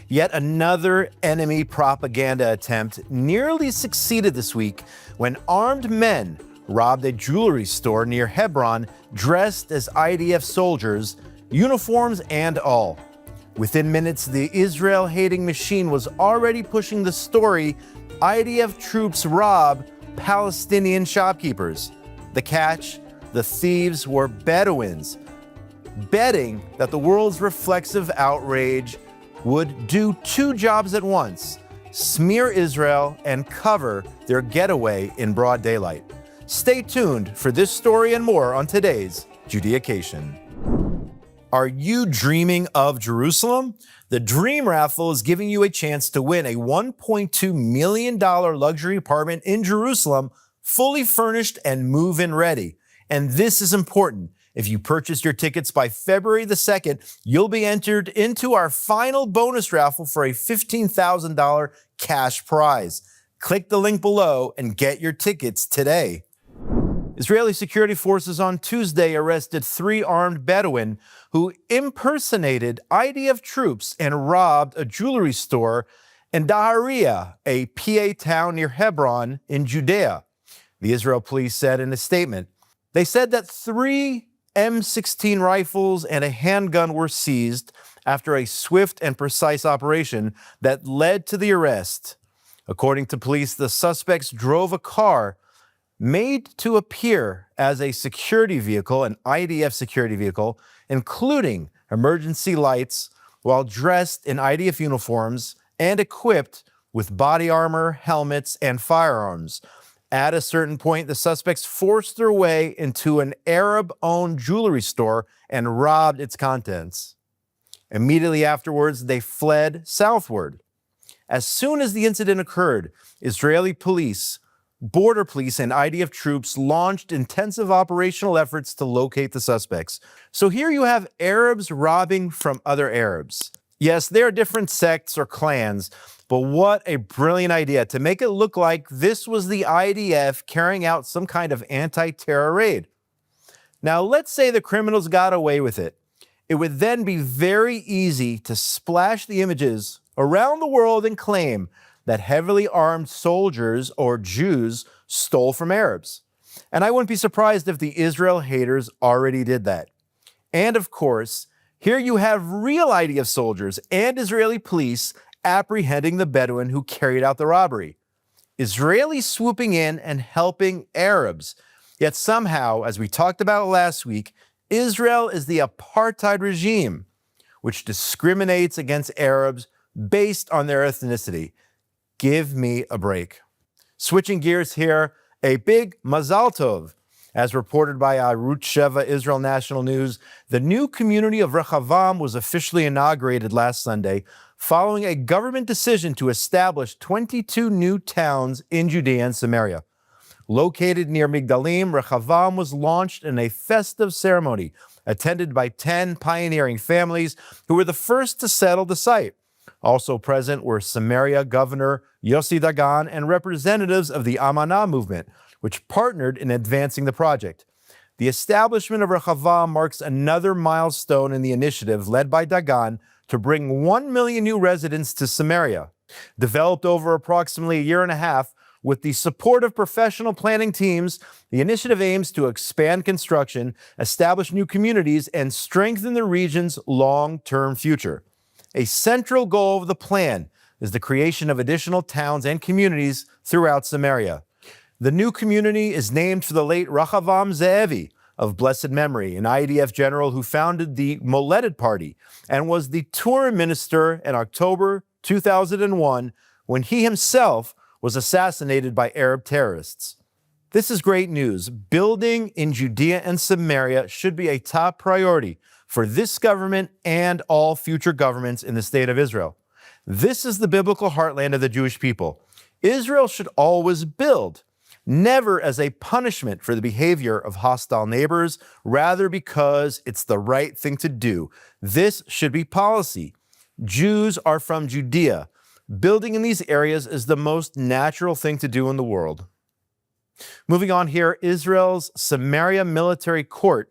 Yet another enemy propaganda attempt nearly succeeded this week when armed men robbed a jewelry store near Hebron dressed as IDF soldiers, uniforms and all. Within minutes, the Israel-hating machine was already pushing the story IDF troops rob Palestinian shopkeepers. The catch? The thieves were Bedouins, betting that the world's reflexive outrage would do two jobs at once: smear Israel and cover their getaway in broad daylight. Stay tuned for this story and more on today's Judaization. Are you dreaming of Jerusalem? The Dream Raffle is giving you a chance to win a $1.2 million luxury apartment in Jerusalem, fully furnished and move-in ready. And this is important. If you purchase your tickets by February the 2nd, you'll be entered into our final bonus raffle for a $15,000 cash prize. Click the link below and get your tickets today. Israeli security forces on Tuesday arrested 3 armed Bedouin who impersonated IDF troops and robbed a jewelry store in Daharia, a PA town near Hebron in Judea. The Israel police said in a statement. They said that 3 M16 rifles and a handgun were seized after a swift and precise operation that led to the arrest. According to police, the suspects drove a car made to appear as a security vehicle, an IDF security vehicle, including emergency lights, while dressed in IDF uniforms and equipped with body armor, helmets, and firearms. At a certain point, the suspects forced their way into an Arab-owned jewelry store and robbed its contents. Immediately afterwards, they fled southward. As soon as the incident occurred, Israeli police, border police, and IDF troops launched intensive operational efforts to locate the suspects. So here you have Arabs robbing from other Arabs. Yes, there are different sects or clans, but what a brilliant idea to make it look like this was the IDF carrying out some kind of anti-terror raid. Now, let's say the criminals got away with it. It would then be very easy to splash the images around the world and claim that heavily armed soldiers or Jews stole from Arabs. And I wouldn't be surprised if the Israel haters already did that. And of course, here you have real IDF soldiers and Israeli police apprehending the Bedouin who carried out the robbery. Israelis swooping in and helping Arabs. Yet somehow, as we talked about last week, Israel is the apartheid regime, which discriminates against Arabs based on their ethnicity. Give me a break. Switching gears here, a big mazal tov. As reported by Arutz Sheva Israel National News, the new community of Rechavam was officially inaugurated last Sunday following a government decision to establish 22 new towns in Judea and Samaria. Located near Migdalim, Rechavam was launched in a festive ceremony attended by 10 pioneering families who were the first to settle the site. Also present were Samaria Governor Yossi Dagan and representatives of the Amanah movement, which partnered in advancing the project. The establishment of Rechavam marks another milestone in the initiative led by Dagan to bring 1 million new residents to Samaria. Developed over approximately a year and a half, with the support of professional planning teams, the initiative aims to expand construction, establish new communities, and strengthen the region's long-term future. A central goal of the plan is the creation of additional towns and communities throughout Samaria. The new community is named for the late Rechavam Ze'evi of blessed memory, an IDF general who founded the Moledet Party and was the Tourism minister in October 2001 when he himself was assassinated by Arab terrorists. This is great news. Building in Judea and Samaria should be a top priority for this government and all future governments in the state of Israel. This is the biblical heartland of the Jewish people. Israel should always build, never as a punishment for the behavior of hostile neighbors, rather because it's the right thing to do. This should be policy. Jews are from Judea. Building in these areas is the most natural thing to do in the world. Moving on here, Israel's Samaria military court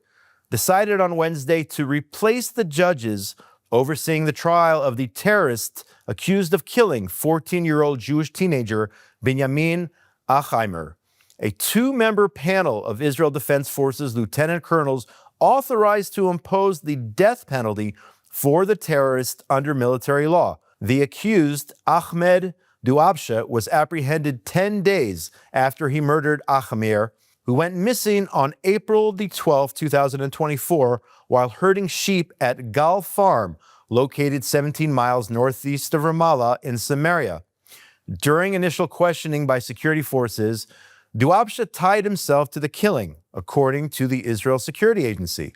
decided on Wednesday to replace the judges overseeing the trial of the terrorist accused of killing 14-year-old Jewish teenager Benjamin Achaimer. A two-member panel of Israel Defense Forces lieutenant colonels authorized to impose the death penalty for the terrorist under military law. The accused, Ahmed Duabsha, was apprehended 10 days after he murdered Achamir, who went missing on April the 12th, 2024, while herding sheep at Gal Farm, located 17 miles northeast of Ramallah in Samaria. During initial questioning by security forces, Duabsha tied himself to the killing, according to the Israel Security Agency.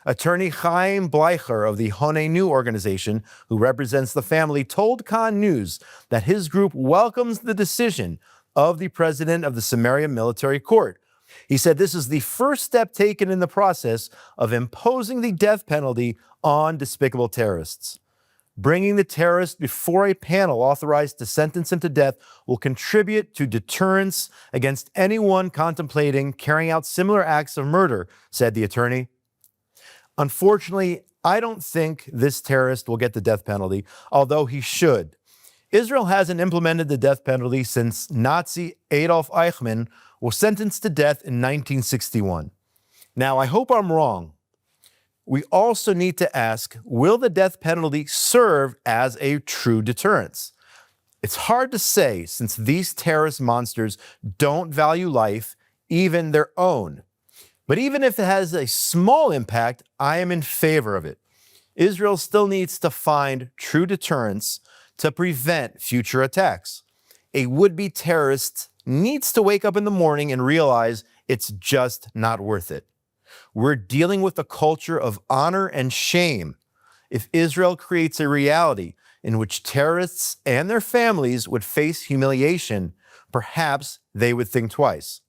Attorney Chaim Bleicher of the HUNTED organization, who represents the family, told Khan News that his group welcomes the decision of the president of the Samaria Military Court. He said this is the first step taken in the process of imposing the death penalty on despicable terrorists. Bringing the terrorist before a panel authorized to sentence him to death will contribute to deterrence against anyone contemplating carrying out similar acts of murder, said the attorney. Unfortunately, I don't think this terrorist will get the death penalty, although he should. Israel hasn't implemented the death penalty since Nazi Adolf Eichmann was sentenced to death in 1961. Now, I hope I'm wrong. We also need to ask, will the death penalty serve as a true deterrence? It's hard to say since these terrorist monsters don't value life, even their own. But even if it has a small impact, I am in favor of it. Israel still needs to find true deterrence to prevent future attacks. A would-be terrorist needs to wake up in the morning and realize it's just not worth it. We're dealing with a culture of honor and shame. If Israel creates a reality in which terrorists and their families would face humiliation, perhaps they would think twice.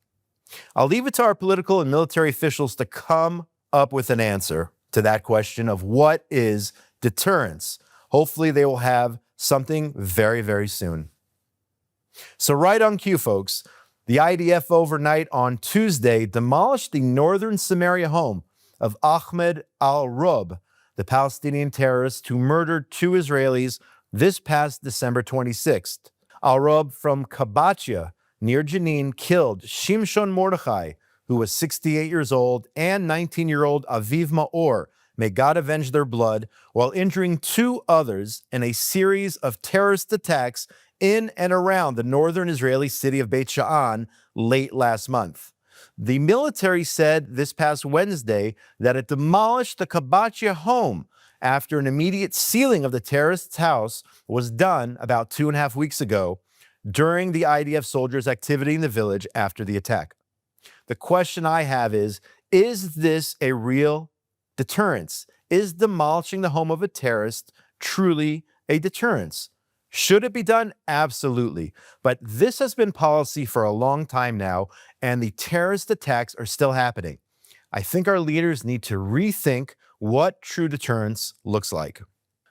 I'll leave it to our political and military officials to come up with an answer to that question of what is deterrence. Hopefully they will have something very, very soon. So right on cue, folks, the IDF overnight on Tuesday demolished the northern Samaria home of Ahmed al-Rub, the Palestinian terrorist who murdered two Israelis this past December 26th. Al-Rub from Kabatia, near Jenin, killed Shimshon Mordechai, who was 68 years old, and 19-year-old Aviv Maor, may God avenge their blood, while injuring two others in a series of terrorist attacks in and around the northern Israeli city of Beit Sha'an late last month. The military said this past Wednesday that it demolished the Kabatia home after an immediate sealing of the terrorist's house was done about 2.5 weeks ago during the IDF soldiers' activity in the village after the attack. The question I have is this a real deterrence? Is demolishing the home of a terrorist truly a deterrence? Should it be done? Absolutely. But this has been policy for a long time now, and the terrorist attacks are still happening. I think our leaders need to rethink what true deterrence looks like.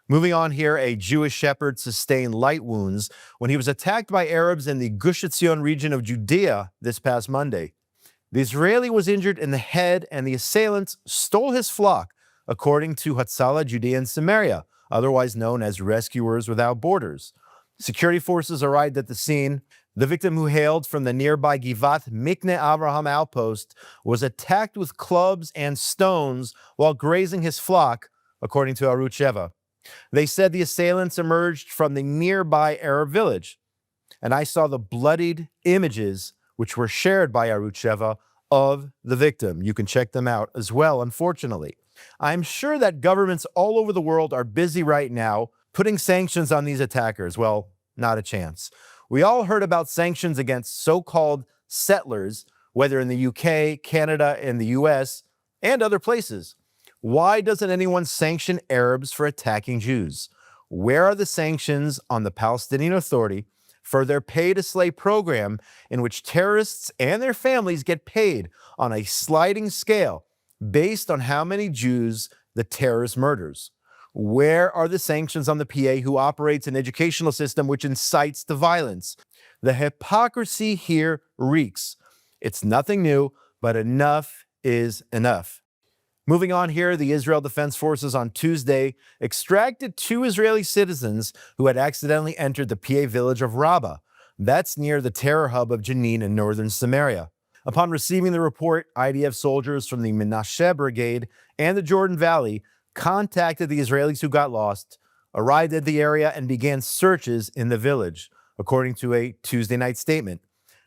Moving on here, a Jewish shepherd sustained light wounds when he was attacked by Arabs in the Gush Etzion region of Judea this past Monday. The Israeli was injured in the head, and the assailants stole his flock, according to Hatzalah Judea and Samaria, otherwise known as Rescuers Without Borders. Security forces arrived at the scene. The victim, who hailed from the nearby Givat Mikne Abraham outpost, was attacked with clubs and stones while grazing his flock, according to Arut Sheva. They said the assailants emerged from the nearby Arab village, and I saw the bloodied images which were shared by Arut Sheva of the victim. You can check them out as well, unfortunately. I'm sure that governments all over the world are busy right now putting sanctions on these attackers. Well, not a chance. We all heard about sanctions against so-called settlers, whether in the UK, Canada, and the US, and other places. Why doesn't anyone sanction Arabs for attacking Jews? Where are the sanctions on the Palestinian Authority for their pay-to-slay program in which terrorists and their families get paid on a sliding scale based on how many Jews the terrorist murders? Where are the sanctions on the PA who operates an educational system which incites to violence? The hypocrisy here reeks. It's nothing new, but enough is enough. Moving on here, the Israel Defense Forces on Tuesday extracted 2 Israeli citizens who had accidentally entered the PA village of Rabbah. That's near the terror hub of Jenin in northern Samaria. Upon receiving the report, IDF soldiers from the Menashe Brigade and the Jordan Valley contacted the Israelis who got lost, arrived at the area, and began searches in the village, according to a Tuesday night statement.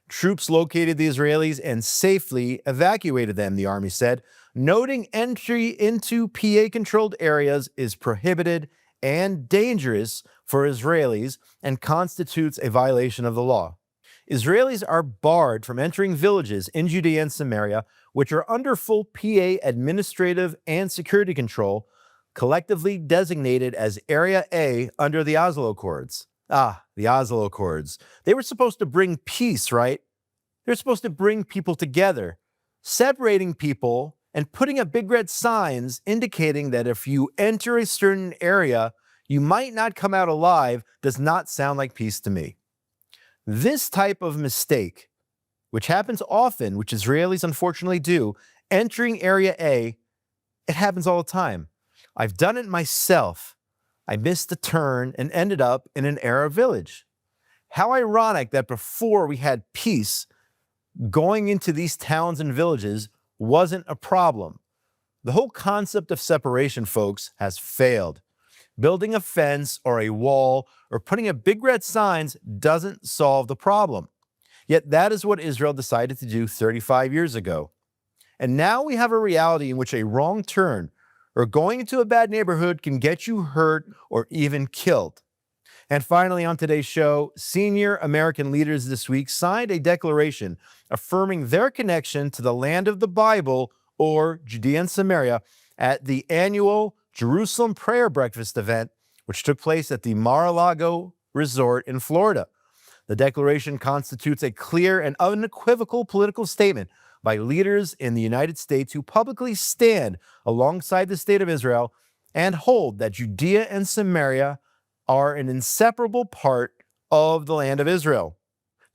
Troops located the Israelis and safely evacuated them, the Army said, noting entry into PA-controlled areas is prohibited and dangerous for Israelis and constitutes a violation of the law. Israelis are barred from entering villages in Judea and Samaria, which are under full PA administrative and security control, collectively designated as Area A under the Oslo Accords. The Oslo Accords. They were supposed to bring peace, right? They're supposed to bring people together. Separating people and putting up big red signs indicating that if you enter a certain area, you might not come out alive does not sound like peace to me. This type of mistake, which happens often, which Israelis unfortunately do, entering Area A, it happens all the time. I've done it myself. I missed a turn and ended up in an Arab village. How ironic that before we had peace, going into these towns and villages wasn't a problem. The whole concept of separation, folks, has failed. Building a fence or a wall or putting up big red signs doesn't solve the problem. Yet that is what Israel decided to do 35 years ago. And now we have a reality in which a wrong turn or going into a bad neighborhood can get you hurt or even killed. And finally, on today's show, senior American leaders this week signed a declaration affirming their connection to the land of the Bible, or Judea and Samaria, at the annual Jerusalem Prayer Breakfast event, which took place at the Mar-a-Lago Resort in Florida. The declaration constitutes a clear and unequivocal political statement by leaders in the United States who publicly stand alongside the state of Israel and hold that Judea and Samaria are an inseparable part of the land of Israel.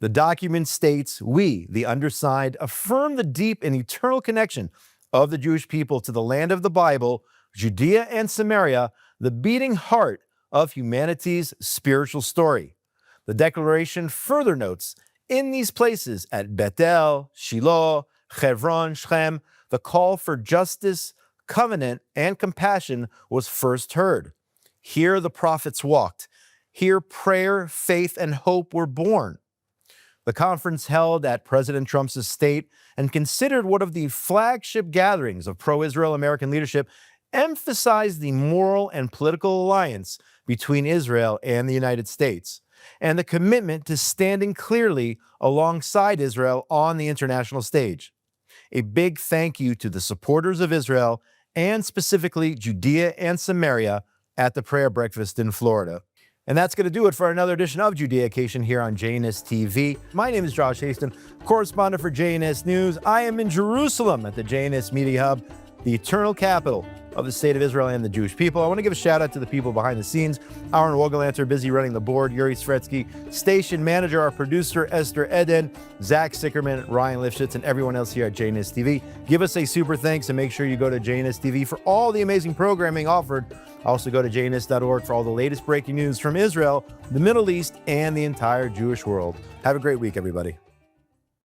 The document states, "We, the undersigned, affirm the deep and eternal connection of the Jewish people to the land of the Bible, Judea and Samaria, the beating heart of humanity's spiritual story." The declaration further notes, in these places at Bethel, Shiloh, Hebron, Shechem, the call for justice, covenant, and compassion was first heard. Here the prophets walked. Here prayer, faith, and hope were born. The conference held at President Trump's estate and considered one of the flagship gatherings of pro-Israel American leadership emphasized the moral and political alliance between Israel and the United States, and the commitment to standing clearly alongside Israel on the international stage. A big thank you to the supporters of Israel and specifically Judea and Samaria at the prayer breakfast in Florida. And that's going to do it for another edition of Judaization here on JNS TV. My name is Josh Haston, correspondent for JNS News. I am in Jerusalem at the JNS Media Hub, the eternal capital of the state of Israel and the Jewish people. I want to give a shout out to the people behind the scenes. Aaron Wogelanter, busy running the board. Yuri Svretsky, station manager, our producer, Esther Eden, Zach Sickerman, Ryan Lifshitz, and everyone else here at JNS TV. Give us a super thanks and make sure you go to JNS TV for all the amazing programming offered. Also go to jns.org for all the latest breaking news from Israel, the Middle East, and the entire Jewish world. Have a great week, everybody.